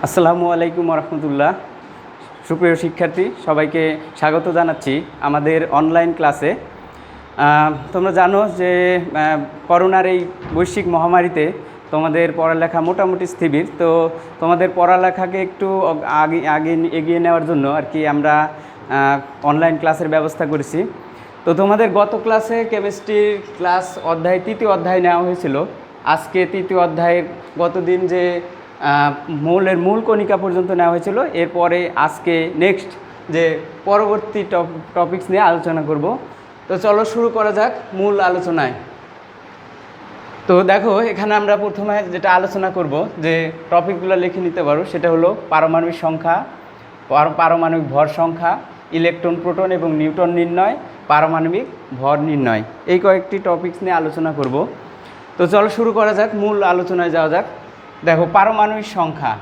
আসসালামু আলাইকুম রহমতুল্লাহ। সুপ্রিয় শিক্ষার্থী সবাইকে স্বাগত জানাচ্ছি আমাদের অনলাইন ক্লাসে। তোমরা জানো যে করোনার এই বৈশ্বিক মহামারীতে তোমাদের পড়ালেখা মোটামুটি স্থবির। তো তোমাদের পড়ালেখাকে একটু আগে আগে এগিয়ে নেওয়ার জন্য আর কি আমরা অনলাইন ক্লাসের ব্যবস্থা করেছি। তো তোমাদের গত ক্লাসে কেমিস্ট্রির ক্লাস তৃতীয় অধ্যায় নেওয়া হয়েছিল। আজকে তৃতীয় অধ্যায়ের গতদিন যে মৌলের মূল কণিকা পর্যন্ত নেওয়া হয়েছিল, এরপরে আজকে নেক্সট যে পরবর্তী টপিকস নিয়ে আলোচনা করব। তো চলো শুরু করা যাক মূল আলোচনায়। তো দেখো, এখানে আমরা প্রথমে যেটা আলোচনা করব, যে টপিকগুলো লিখে নিতে পারো, সেটা হলো পারমাণবিক সংখ্যা, পারমাণবিক ভর সংখ্যা, ইলেকট্রন, প্রোটন এবং নিউট্রন নির্ণয়, পারমাণবিক ভর নির্ণয়। এই কয়েকটি টপিকস নিয়ে আলোচনা করব। তো চলো শুরু করা যাক, মূল আলোচনায় যাওয়া যাক। দেখো, পারমাণবিক সংখ্যা।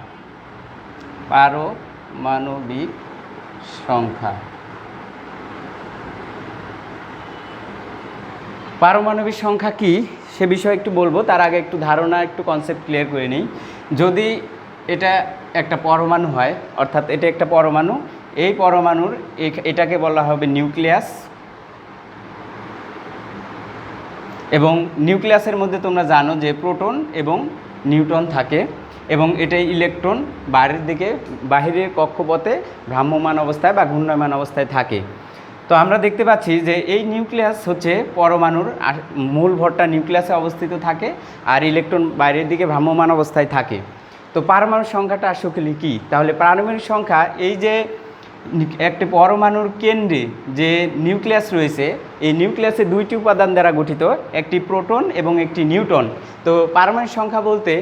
পারমাণবিক সংখ্যা পারমাণবিক সংখ্যা কি সে বিষয়ে একটু বলবো, তার আগে একটু ধারণা, একটু কনসেপ্ট ক্লিয়ার করে নিই। যদি এটা একটা পরমাণু হয়, অর্থাৎ এটা একটা পরমাণু, এই পরমাণুর এটাকে বলা হবে নিউক্লিয়াস। এবং নিউক্লিয়াসের মধ্যে তোমরা জানো যে প্রোটন এবং নিউট্রন থাকে, এবং এটাই ইলেকট্রন বাহিরের কক্ষপথে ভ্রাম্যমান অবস্থায় বা ঘূর্ণায়মান অবস্থায় থাকে। তো আমরা দেখতে পাচ্ছি যে এই নিউক্লিয়াস হচ্ছে পরমাণুর মূল ভরটা নিউক্লিয়াসে অবস্থিত থাকে, আর ইলেকট্রন বাইরের দিকে ভ্রাম্যমান অবস্থায় থাকে। তো পারমাণবিক সংখ্যাটা আসলে কী? তাহলে পারমাণবিক সংখ্যা এই যে একটি পরমাণুর কেন্দ্রে যে নিউক্লিয়াস রয়েছে, এই নিউক্লিয়াসে দুইটি উপাদান দ্বারা গঠিত, একটি প্রোটন এবং একটি নিউট্রন। তো পারমাণবিক সংখ্যা বলতে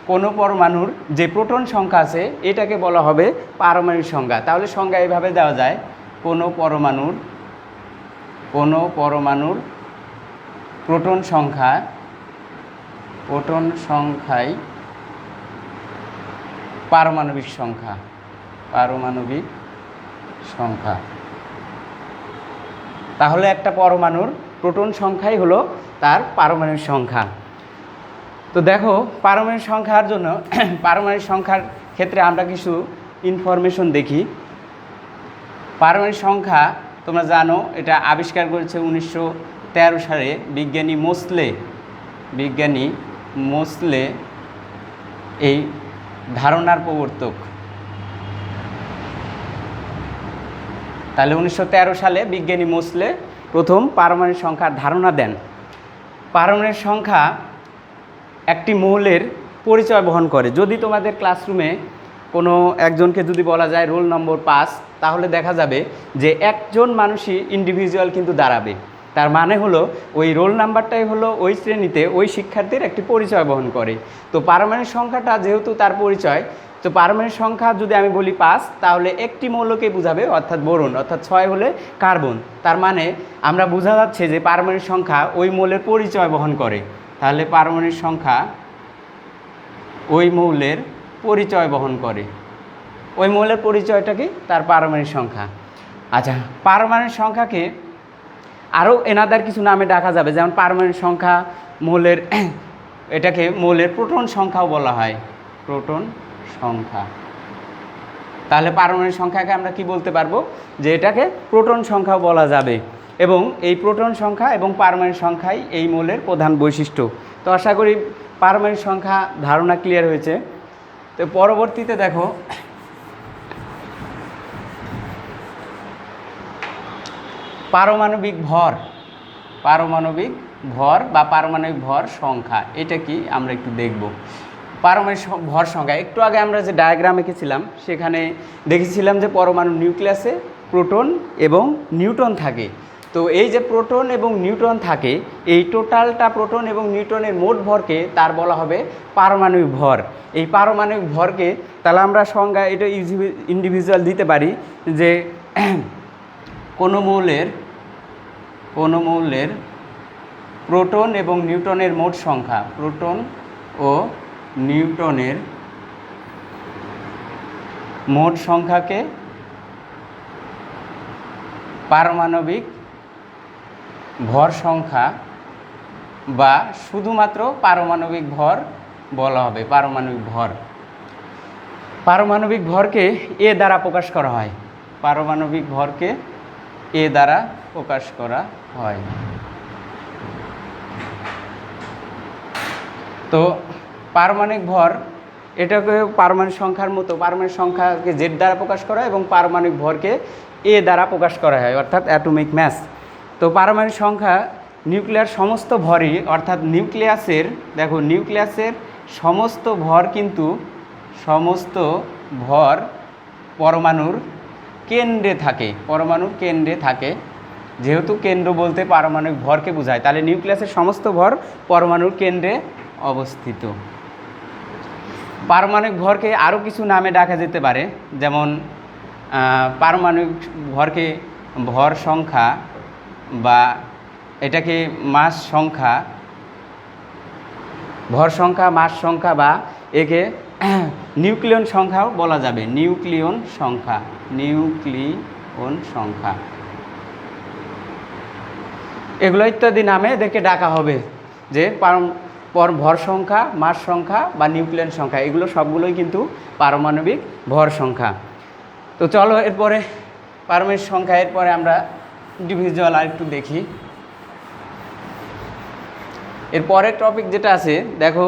কোনো পরমাণুর যে প্রোটন সংখ্যা আছে এটাকে বলা হবে পারমাণবিক সংখ্যা। তাহলে সংজ্ঞা এইভাবে দেওয়া যায়: কোনো পরমাণুর প্রোটন সংখ্যাই পারমাণবিক সংখ্যা। তাহলে একটা পরমাণুর প্রোটন সংখ্যাই হলো তার পারমাণবিক সংখ্যা। তো দেখো, পারমাণবিক সংখ্যার ক্ষেত্রে আমরা কিছু ইনফরমেশন দেখি। পারমাণবিক সংখ্যা তোমরা জানো, এটা আবিষ্কার করেছে 1913 সালে বিজ্ঞানী মোসলে, এই ধারণার প্রবর্তক। তাহলে 1913 সালে বিজ্ঞানী মোসলে প্রথম পারমাণবিক সংখ্যার ধারণা দেন। পারমাণবিক সংখ্যা একটি মৌলের পরিচয় বহন করে। যদি তোমাদের ক্লাসরুমে কোনো একজনকে যদি বলা যায় রোল নম্বর 5, তাহলে দেখা যাবে যে একজন মানুষই ইন্ডিভিজুয়াল কিন্তু দাঁড়াবে। তার মানে হলো ওই রোল নাম্বারটাই হলো ওই শ্রেণীতে ওই শিক্ষার্থীর একটি পরিচয় বহন করে। তো পারমাণবিক সংখ্যাটা যেহেতু তার পরিচয়, তো পারমাণবিক সংখ্যা যদি আমি বলি 5, তাহলে একটি মৌলকে বোঝাবে, অর্থাৎ বোরন, অর্থাৎ 6 হলে কার্বন। তার মানে আমরা বোঝা যাচ্ছে যে পারমাণবিক সংখ্যা ওই মৌলের পরিচয় বহন করে। তাহলে পারমাণবিক সংখ্যা ওই মৌলের পরিচয় বহন করে। ওই মৌলের পরিচয়টা কি? তার পারমাণবিক সংখ্যা। আচ্ছা, পারমাণবিক সংখ্যাকে আরও এনাদার কিছু নামে ডাকা যাবে, যেমন পারমাণবিক সংখ্যা এটাকে মৌলের প্রোটন সংখ্যাও বলা হয়, প্রোটন সংখ্যা। তাহলে পারমাণবিক সংখ্যাকে আমরা কি বলতে পারবো? যে এটাকে প্রোটন সংখ্যাও বলা যাবে। এবং এই প্রোটন সংখ্যা এবং পারমাণবিক সংখ্যাই এই মৌলের প্রধান বৈশিষ্ট্য। তো আশা করি পারমাণবিক সংখ্যা ধারণা ক্লিয়ার হয়েছে। তো পরবর্তীতে দেখো, পারমাণবিক ভর বা পারমাণবিক ভর সংখ্যা, এটা কি আমরা একটু দেখব। পারমাণবিক ভর সংখ্যা, একটু আগে আমরা যে ডায়াগ্রাম এঁকেছিলাম সেখানে দেখেছিলাম যে পরমাণু নিউক্লিয়াসে প্রোটন এবং নিউট্রন থাকে। তো এই যে প্রোটন এবং নিউট্রন থাকে, এই টোটালটা প্রোটন এবং নিউট্রনের মোট ভরকে তার বলা হবে পারমাণবিক ভর। এই পারমাণবিক ভরকে তাহলে আমরা সংজ্ঞা এটা ইন্ডিভিজুয়াল দিতে পারি যে কোনো মৌলের প্রোটন এবং নিউট্রনের মোট সংখ্যা, প্রোটন ও নিউট্রনের মোট সংখ্যাকে পারমাণবিক ভর সংখ্যা বা শুধুমাত্র পারমাণবিক ভর বলা হবে, পারমাণবিক ভর। পারমাণবিক ভরকে এ দ্বারা প্রকাশ করা হয়, পারমাণবিক ভরকে এ দ্বারা প্রকাশ করা হয়। তো পারমাণবিক ভর এটাকে পারমাণবিক সংখ্যার মতো, পারমাণবিক সংখ্যাকে জেড দ্বারা প্রকাশ করা হয় এবং পারমাণবিক ভরকে এ দ্বারা প্রকাশ করা হয়, অর্থাৎ অ্যাটমিক মাস। তো পারমাণবিক সংখ্যা নিউক্লিয়ার সমস্ত ভরই, অর্থাৎ নিউক্লিয়াসের, দেখো নিউক্লিয়াসের সমস্ত ভর কিন্তু, সমস্ত ভর পরমাণুর কেন্দ্রে থাকে, পরমাণুর কেন্দ্রে থাকে। যেহেতু কেন্দ্র বলতে পারমাণবিক ভরকে বোঝায়, তাহলে নিউক্লিয়াসের সমস্ত ভর পরমাণুর কেন্দ্রে অবস্থিত। পারমাণবিক ভরকে আরও কিছু নামে ডাকা যেতে পারে, যেমন পারমাণবিক ভরকে ভর সংখ্যা, বা এটাকে মাস সংখ্যা, ভর সংখ্যা, মাস সংখ্যা, বা একে নিউক্লিয়ন সংখ্যাও বলা যাবে, নিউক্লিয়ন সংখ্যা, নিউক্লিয়ন সংখ্যা, এগুলো ইত্যাদি নামে এদেরকে ডাকা হবে। যে ভর সংখ্যা, মাস সংখ্যা বা নিউক্লিয়ন সংখ্যা, এগুলো সবগুলোই কিন্তু পারমাণবিক ভর সংখ্যা। তো চলো এরপরে পারমাণবিক সংখ্যা, এরপরে আমরা ইন্ডিভিজুয়াল আর একটু দেখি। এরপরের টপিক যেটা আছে, দেখো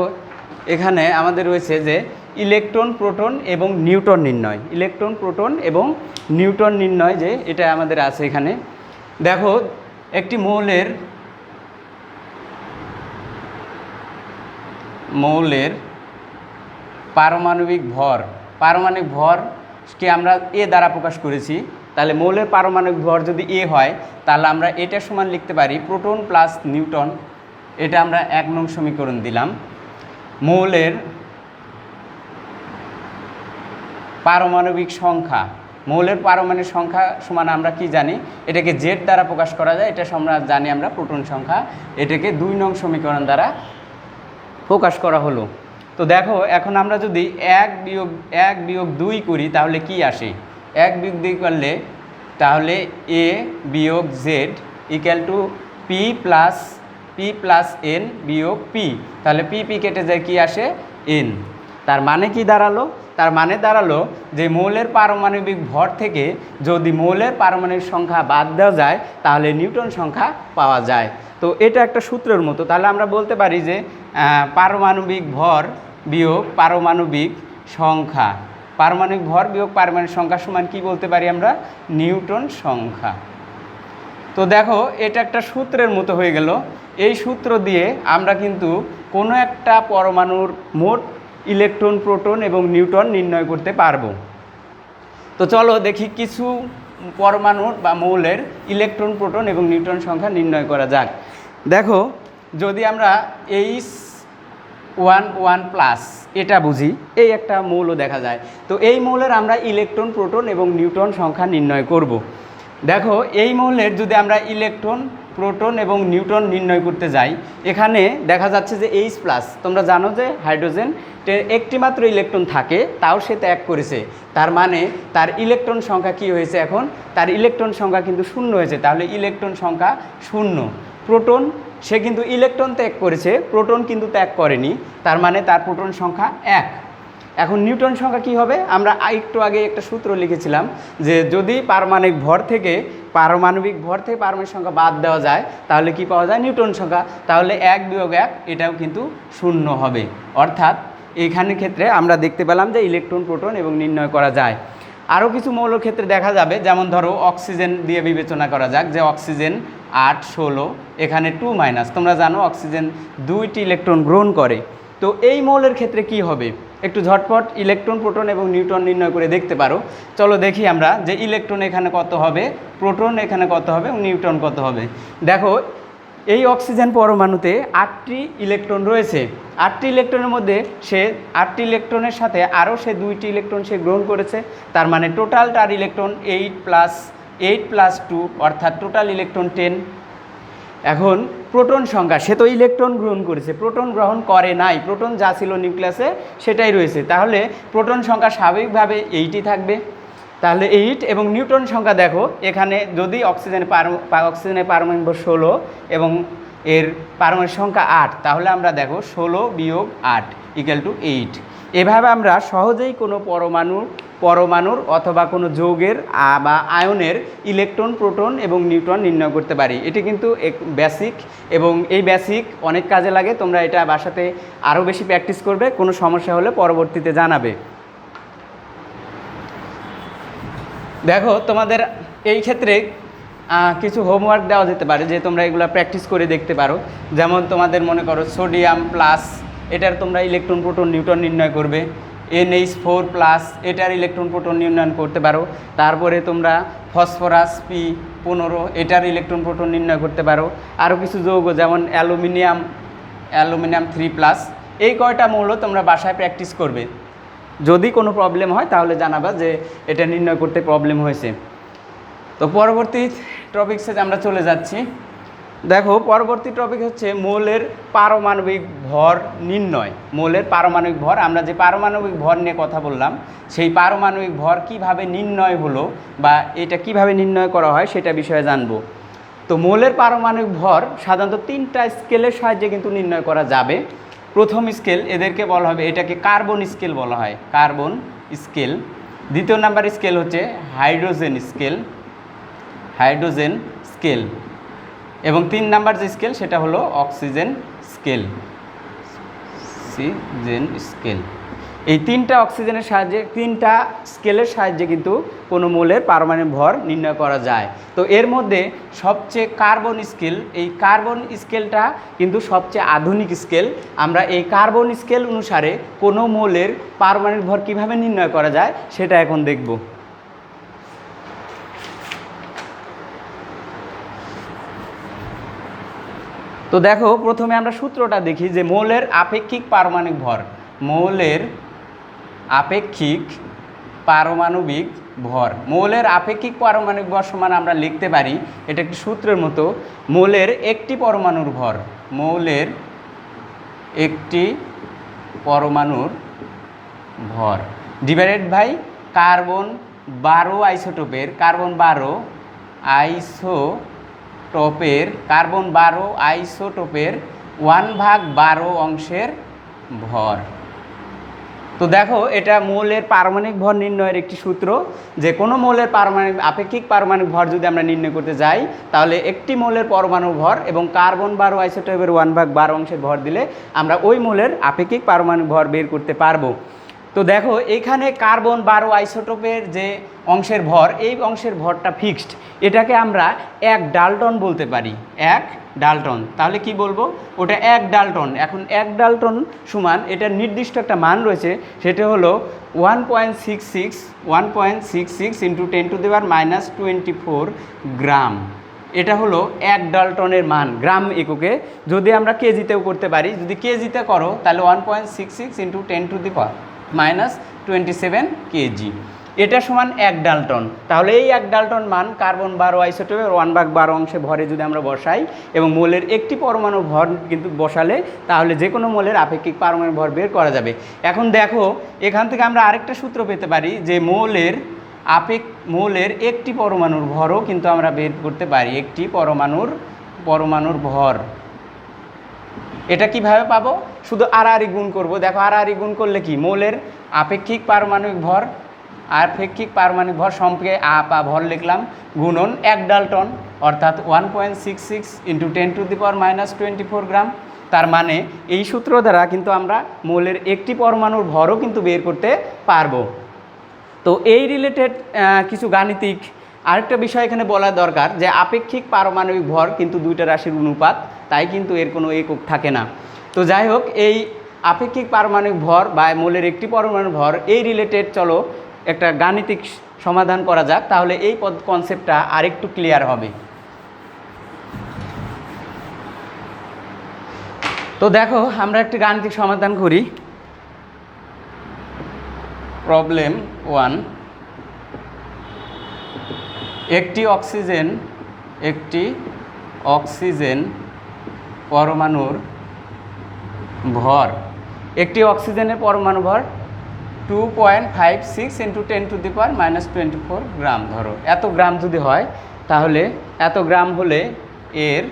এখানে আমাদের রয়েছে যে ইলেকট্রন, প্রোটন এবং নিউট্রন নির্ণয়, ইলেকট্রন, প্রোটন এবং নিউট্রন নির্ণয়, যে এটা আমাদের আছে এখানে। দেখো একটি মৌলের পারমাণবিক ভর, পারমাণবিক ভরকে আমরা এ দ্বারা প্রকাশ করেছি। তাহলে মৌলের পারমাণবিক ভর যদি এ হয়, তাহলে আমরা এটা সমান লিখতে পারি প্রোটন প্লাস নিউট্রন। এটা আমরা 1 নং সমীকরণ দিলাম। মৌলের পারমাণবিক সংখ্যা, মৌলের পারমাণবিক সংখ্যা সমান আমরা কি জানি, এটাকে জেড দ্বারা প্রকাশ করা যায়, এটা আমরা জানি আমরা প্রোটন সংখ্যা, এটাকে 2 নং সমীকরণ দ্বারা প্রকাশ করা হলো। তো দেখো এখন আমরা যদি 1 বিয়োগ 2 করি তাহলে কি আসে, 1 বিয়োগ 2 করলে তাহলে এ বিয়োগ Z equal to P plus N বিয়োগ পি, তাহলে পি কেটে যায়, কি আসে, এন। তার মানে কি দাঁড়ালো, তার মানে দাঁড়ালো যে মৌলের পারমাণবিক ভর থেকে যদি মৌলের পারমাণবিক সংখ্যা বাদ দেওয়া যায় তাহলে নিউটন সংখ্যা পাওয়া যায়। তো এটা একটা সূত্রের মতো, তাহলে আমরা বলতে পারি যে পারমাণবিক ভর বিয়োগ পারমাণবিক সংখ্যা, পারমাণবিক ভর বিয়োগ পারমাণবিক সংখ্যা সমান কি বলতে পারি আমরা, নিউটন সংখ্যা। তো দেখো এটা একটা সূত্রের মতো হয়ে গেল। এই সূত্র দিয়ে আমরা কিন্তু কোনো একটা পরমাণুর মোট ইলেকট্রন, প্রোটন এবং নিউট্রন নির্ণয় করতে পারবো। তো চলো দেখি কিছু পরমাণুর বা মৌলের ইলেকট্রন, প্রোটন এবং নিউট্রন সংখ্যা নির্ণয় করা যাক। দেখো যদি আমরা H11+ এটা বুঝি, এই একটা মৌল দেখা যায়। তো এই মৌলের আমরা ইলেকট্রন, প্রোটন এবং নিউট্রন সংখ্যা নির্ণয় করব। দেখো এই মৌলের যদি আমরা ইলেকট্রন, প্রোটন এবং নিউট্রন নির্ণয় করতে যাই, এখানে দেখা যাচ্ছে যে H+, তোমরা জানো যে হাইড্রোজেন একটি মাত্র ইলেকট্রন থাকে, তাও সে ত্যাগ করেছে, তার মানে তার ইলেকট্রন সংখ্যা কি হয়েছে, এখন তার ইলেকট্রন সংখ্যা কিন্তু 0 হয়েছে, তাহলে ইলেকট্রন সংখ্যা 0। প্রোটন, সে কিন্তু ইলেকট্রন ত্যাগ করেছে, প্রোটন কিন্তু ত্যাগ করেনি, তার মানে তার প্রোটন সংখ্যা 1। এখন নিউটন সংখ্যা কি হবে, আমরা একটু আগে একটা সূত্র লিখেছিলাম যে যদি পারমাণবিক ভর থেকে পারমাণবিক সংখ্যা বাদ দেওয়া যায় তাহলে কি পাওয়া যায়, নিউটন সংখ্যা। তাহলে 1 বিয়োগ 1 এটাও কিন্তু 0 হবে। অর্থাৎ এইখানের ক্ষেত্রে আমরা দেখতে পেলাম যে ইলেকট্রন, প্রোটন এবং নির্ণয় করা যায়। আরও কিছু মৌলের ক্ষেত্রে দেখা যাবে, যেমন ধরো অক্সিজেন দিয়ে বিবেচনা করা যাক, যে অক্সিজেন 8, 16, এখানে 2-, তোমরা জানো অক্সিজেন 2টি ইলেকট্রন গ্রহণ করে। তো এই মৌলের ক্ষেত্রে কি হবে, একটু ঝটপট ইলেকট্রন, প্রোটন এবং নিউট্রন নির্ণয় করে দেখতে পারো। চলো দেখি আমরা যে ইলেকট্রন এখানে কত হবে, প্রোটন এখানে কত হবে এবং নিউট্রন কত হবে। দেখো এই অক্সিজেন পরমাণুতে 8টি ইলেকট্রন রয়েছে, 8টি ইলেকট্রনের মধ্যে সে 8টি ইলেকট্রনের সাথে আরও সে 2টি ইলেকট্রন সে গ্রহণ করেছে, তার মানে টোটাল তার ইলেকট্রন 8+8+2 অর্থাৎ টোটাল ইলেকট্রন 10। এখন প্রোটন সংখ্যা, সে তো ইলেকট্রন গ্রহণ করেছে, প্রোটন গ্রহণ করে নাই, প্রোটন যা ছিল নিউক্লিয়াসে সেটাই রয়েছে, তাহলে প্রোটন সংখ্যা স্বাভাবিকভাবে 8ই থাকবে। তাহলে 8 এবং নিউট্রন সংখ্যা দেখো এখানে যদি অক্সিজেনের পারমাণবিক ভর 16 এবং এর পারমাণবিক সংখ্যা 8, তাহলে আমরা দেখো 16 বিয়োগ 8 = 8। এভাবে আমরা সহজেই কোনো পরমাণুর অথবা কোনো যৌগের বা আয়নের ইলেকট্রন, প্রোটন এবং নিউট্রন নির্ণয় করতে পারি। এটি কিন্তু এক বেসিক, এবং এই বেসিক অনেক কাজে লাগে। তোমরা এটা বাসাতে আরও বেশি প্র্যাকটিস করবে, কোনো সমস্যা হলে পরবর্তীতে জানাবে। দেখো, তোমাদের এই ক্ষেত্রে কিছু হোমওয়ার্ক দেওয়া যেতে পারে যে তোমরা এগুলো প্র্যাকটিস করে দেখতে পারো। যেমন তোমাদের মনে করো সোডিয়াম প্লাস, এটার তোমরা ইলেকট্রন, প্রোটন, নিউট্রন নির্ণয় করবে। NH4 প্লাস, এটার ইলেকট্রন, প্রোটন নির্ণয় করতে পারো। তারপরে তোমরা ফসফরাস P15, এটার ইলেকট্রন, প্রোটন নির্ণয় করতে পারো। আরও কিছু যৌগ যেমন অ্যালুমিনিয়াম 3+, এই কয়টা মৌল তোমরা বাসায় প্র্যাকটিস করবে। যদি কোনো প্রবলেম হয় তাহলে জানাবা যে এটা নির্ণয় করতে প্রবলেম হয়েছে। তো পরবর্তী টপিকসে আমরা চলে যাচ্ছি। দেখো, পরবর্তী টপিক হচ্ছে মৌলের পারমাণবিক ভর নির্ণয়। মৌলের পারমাণবিক ভর, আমরা যে পারমাণবিক ভর নিয়ে কথা বললাম, সেই পারমাণবিক ভর কিভাবে নির্ণয় হলো বা এটা কিভাবে নির্ণয় করা হয় সেটা বিষয়ে জানব। তো মৌলের পারমাণবিক ভর সাধারণত 3টা স্কেলের সাহায্যে কিন্তু নির্ণয় করা যাবে। প্রথম স্কেল, এদেরকে বলা হবে, এটাকে কার্বন স্কেল বলা হয়, কার্বন স্কেল। দ্বিতীয় নাম্বার স্কেল হচ্ছে হাইড্রোজেন স্কেল, এবং 3 নাম্বার যে স্কেল সেটা হলো অক্সিজেন স্কেল। এই 3টা অক্সিজেনের সাহায্যে, 3টা স্কেলের সাহায্যে কিন্তু কোনো মৌলের পারমাণবিক ভর নির্ণয় করা যায়। তো এর মধ্যে সবচেয়ে কার্বন স্কেল, এই কার্বন স্কেলটা কিন্তু সবচেয়ে আধুনিক স্কেল। আমরা এই কার্বন স্কেল অনুসারে কোনো মৌলের পারমাণবিক ভর কীভাবে নির্ণয় করা যায় সেটা এখন দেখব। তো দেখো, প্রথমে আমরা সূত্রটা দেখি যে মৌলের আপেক্ষিক পারমাণবিক ভর। মৌলের আপেক্ষিক পারমাণবিক ভর, মৌলের আপেক্ষিক পারমাণবিক ভর সমান আমরা লিখতে পারি, এটা একটি সূত্রের মতো, মৌলের একটি পরমাণুর ভর, মৌলের একটি পরমাণুর ভর ডিভাইডেড বাই কার্বন 12 আইসোটোপের, কার্বন 12 আইসোটোপের 1/12 অংশের ভর। তো দেখো, এটা মৌলের পারমাণবিক ভর নির্ণয়ের একটি সূত্র, যে কোনো মৌলের আপেক্ষিক পারমাণবিক ভর যদি আমরা নির্ণয় করতে যাই তাহলে একটি মৌলের পরমাণু ভর এবং কার্বন 12 আইসোটোপের 1/12 অংশের ভর দিলে আমরা ওই মৌলের আপেক্ষিক পারমাণবিক ভর বের করতে পারবো। তো দেখো, এখানে কার্বন 12 আইসোটোপের যে অংশের ভর, এই অংশের ভরটা ফিক্সড, এটাকে আমরা 1 ডাল্টন বলতে পারি, 1 ডাল্টন। তাহলে কি বলবো, ওটা 1 ডাল্টন। এখন 1 ডাল্টন সমান, এটার নির্দিষ্ট একটা মান রয়েছে, সেটা হলো 1.66 ইন্টু 10⁻⁻24 গ্রাম। এটা হলো 1 ডাল্টনের মান গ্রাম এককে। যদি আমরা কেজিতেও করতে পারি, যদি কেজিতে করো তাহলে 1.66 ইন্টু 10⁻27 কেজি, এটা সমান 1 ডাল্টন। তাহলে এই 1 ডাল্টন মান কার্বন 12 আইসোটোপের 1/12 অংশে ভরে যদি আমরা বসাই এবং মৌলের একটি পরমাণু ভর কিন্তু বসালে, তাহলে যে কোনো মৌলের আপেক্ষিক পারমাণবিক ভর বের করা যাবে। এখন দেখো, এখান থেকে আমরা আরেকটা সূত্র পেতে পারি যে মৌলের একটি পরমাণুর ভরও কিন্তু আমরা বের করতে পারি, একটি পরমাণুর ভর। এটা কিভাবে পাবো, শুধু আড়াআড়ি গুণ করব। দেখো, আড়াআড়ি গুণ করলে কি, মৌলের আপেক্ষিক পারমাণবিক ভর সম্পর্কে ভর লিখলাম, গুণন 1 ডাল্টন, অর্থাৎ 1.66 ইন্টু 10⁻⁻24 গ্রাম। তার মানে এই সূত্র দ্বারা কিন্তু আমরা মৌলের একটি পরমাণুর ভরও কিন্তু বের করতে পারবো। তো এই রিলেটেড কিছু গাণিতিক আরেকটা বিষয় এখানে বলা দরকার, যে আপেক্ষিক পারমাণবিক ভর কিন্তু 2টা রাশির অনুপাত, তাই কিন্তু এর কোনো একক থাকে না। তো যাই হোক, এই আপেক্ষিক পারমাণবিক ভর বা মৌলের একটি পরমাণুর ভর, এই রিলেটেড চলো একটা গাণিতিক সমাধান করা যাক, তাহলে এই কনসেপ্টটা আরেকটু ক্লিয়ার হবে। তো দেখো, আমরা একটি গাণিতিক সমাধান করি। প্রবলেম 1, একটি অক্সিজেন পরমাণুর ভর, একটি অক্সিজেনের পরমাণু ভর 2.56 ইন্টু 10⁻⁻24 গ্রাম। ধরো এত গ্রাম যদি হয়, তাহলে এত গ্রাম হলে এর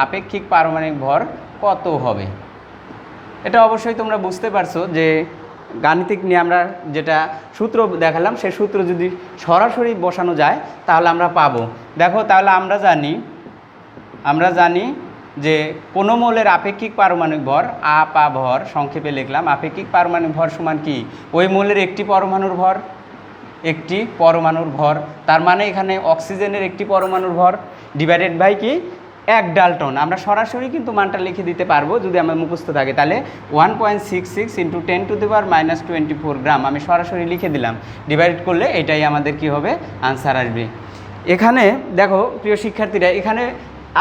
আপেক্ষিক পারমাণবিক ভর কত হবে? এটা অবশ্যই তোমরা বুঝতে পারছো যে গাণিতিক নিয়ে আমরা যেটা সূত্র দেখালাম সেই সূত্র যদি সরাসরি বসানো যায় তাহলে আমরা পাবো। দেখো তাহলে আমরা জানি যে কোনো মৌলের আপেক্ষিক পারমাণবিক ভর আপা ভর সংক্ষেপে লিখলাম। আপেক্ষিক পারমাণবিক ভর সমান কি? ওই মৌলের একটি পরমাণুর ভর, তার মানে এখানে অক্সিজেনের একটি পরমাণুর ভর ডিভাইডেড বাই কি 1 ডাল্টন। আমরা সরাসরি কিন্তু মানটা লিখে দিতে পারবো যদি আমার মুখস্থ থাকে। তাহলে 1.66 × 10⁻24 গ্রাম আমি সরাসরি লিখে দিলাম। ডিভাইড করলে এটাই আমাদের কি হবে? আনসার আসবে। এখানে দেখো প্রিয় শিক্ষার্থীরা, এখানে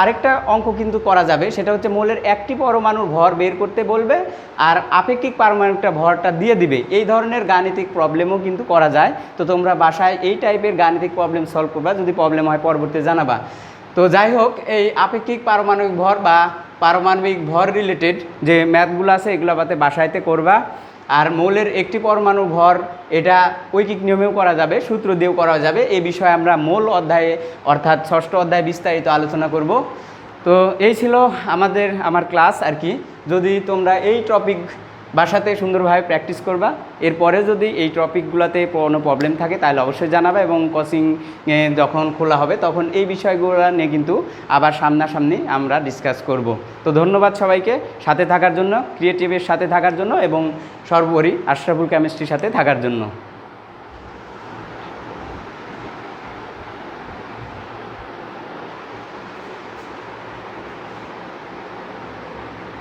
আরেকটা অঙ্ক কিন্তু করা যাবে, সেটা হচ্ছে মৌলের একটি পরমাণুর ভর বের করতে বলবে আর আপেক্ষিক পারমাণবিকটা ভরটা দিয়ে দিবে। এই ধরনের গাণিতিক প্রবলেমও কিন্তু করা যায়। তো তোমরা বাসায় এই টাইপের গাণিতিক প্রবলেম সলভ করবা, যদি প্রবলেম হয় পরবর্তীতে জানাবা। তো যাই হোক, এই আপেক্ষিক পারমাণবিক ভর বা পারমাণবিক ভর রিলেটেড যে ম্যাথগুলো আছে এগুলো বাসায়তে করবা। আর মৌলের একটি পরমাণুর ভর এটা ঐকিক নিয়মেও করা যাবে, সূত্র দিয়েও করা যাবে। এই বিষয়ে আমরা মূল অধ্যায়ে অর্থাৎ 6ষ্ঠ অধ্যায়ে বিস্তারিত আলোচনা করব। তো এই ছিল আমার ক্লাস আর কি। যদি তোমরা এই টপিক বাসাতে সুন্দরভাবে প্র্যাকটিস করবা, এরপরে যদি এই টপিকগুলোতে কোনো প্রবলেম থাকে তাহলে অবশ্যই জানাবা, এবং কোচিং যখন খোলা হবে তখন এই বিষয়গুলো নিয়ে কিন্তু আবার সামনাসামনি আমরা ডিসকাস করব। তো ধন্যবাদ সবাইকে সাথে থাকার জন্য, ক্রিয়েটিভের সাথে থাকার জন্য, এবং সর্বোপরি আশরাফুল কেমিস্ট্রির সাথে থাকার জন্য।